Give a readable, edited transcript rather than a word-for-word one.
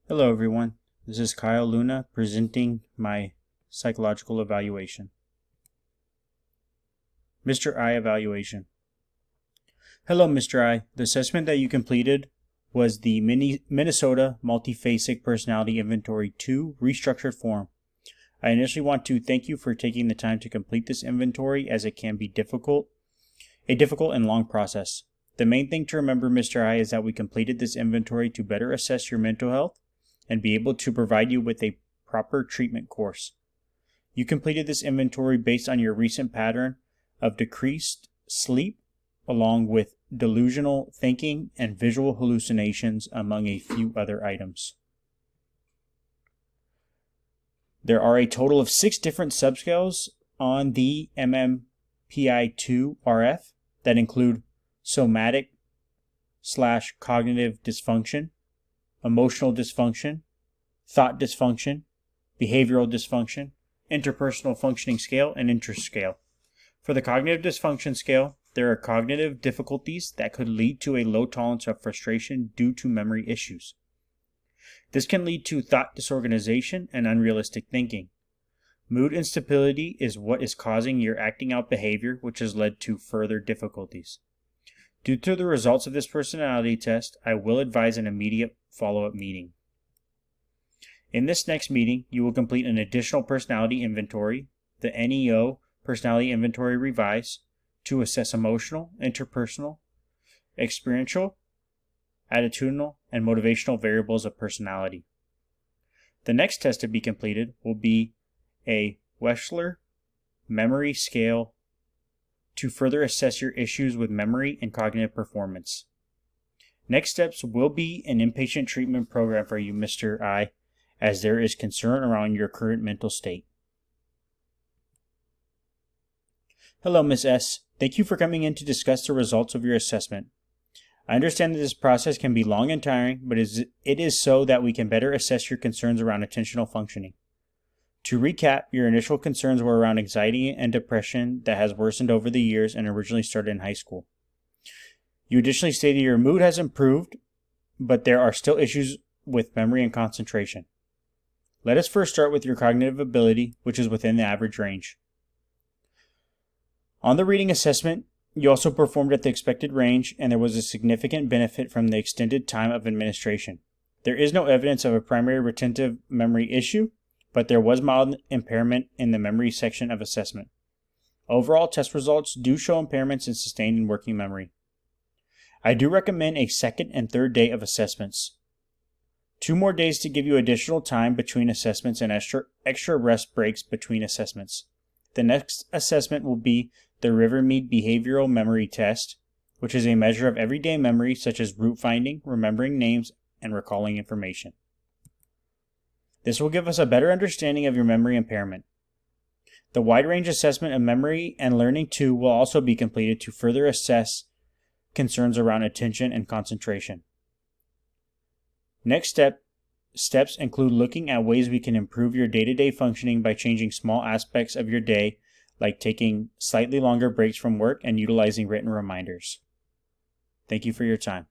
Hello everyone, this is Kyle Luna presenting my psychological evaluation. Mr. I evaluation. Hello Mr. I, the assessment that you completed was the Minnesota Multiphasic Personality Inventory 2 restructured form. I initially want to thank you for taking the time to complete this inventory as it can be a difficult and long process. The main thing to remember, Mr. I, is that we completed this inventory to better assess your mental health and be able to provide you with a proper treatment course. You completed this inventory based on your recent pattern of decreased sleep, along with delusional thinking and visual hallucinations, among a few other items. There are a total of 6 different subscales on the MMPI-2-RF that include somatic/cognitive dysfunction, emotional dysfunction, thought dysfunction, behavioral dysfunction, interpersonal functioning scale, and interest scale. For the cognitive dysfunction scale, there are cognitive difficulties that could lead to a low tolerance of frustration due to memory issues. This can lead to thought disorganization and unrealistic thinking. Mood instability is what is causing your acting out behavior, which has led to further difficulties. Due to the results of this personality test, I will advise an immediate follow-up meeting. In this next meeting, you will complete an additional personality inventory, the NEO Personality Inventory Revise, to assess emotional, interpersonal, experiential, attitudinal, and motivational variables of personality. The next test to be completed will be a Wechsler Memory Scale to further assess your issues with memory and cognitive performance. Next steps will be an inpatient treatment program for you, Mr. I, as there is concern around your current mental state. Hello, Ms. S. Thank you for coming in to discuss the results of your assessment. I understand that this process can be long and tiring, but it is so that we can better assess your concerns around attentional functioning. To recap, your initial concerns were around anxiety and depression that has worsened over the years and originally started in high school. You additionally stated your mood has improved, but there are still issues with memory and concentration. Let us first start with your cognitive ability, which is within the average range. On the reading assessment, you also performed at the expected range, and there was a significant benefit from the extended time of administration. There is no evidence of a primary retentive memory issue, but there was mild impairment in the memory section of assessment. Overall, test results do show impairments in sustained and working memory. I do recommend a second and third day of assessments. 2 more days to give you additional time between assessments and extra rest breaks between assessments. The next assessment will be the Rivermead Behavioral Memory Test, which is a measure of everyday memory such as route finding, remembering names, and recalling information. This will give us a better understanding of your memory impairment. The wide range assessment of memory and learning 2 will also be completed to further assess concerns around attention and concentration. Next steps include looking at ways we can improve your day-to-day functioning by changing small aspects of your day, like taking slightly longer breaks from work and utilizing written reminders. Thank you for your time.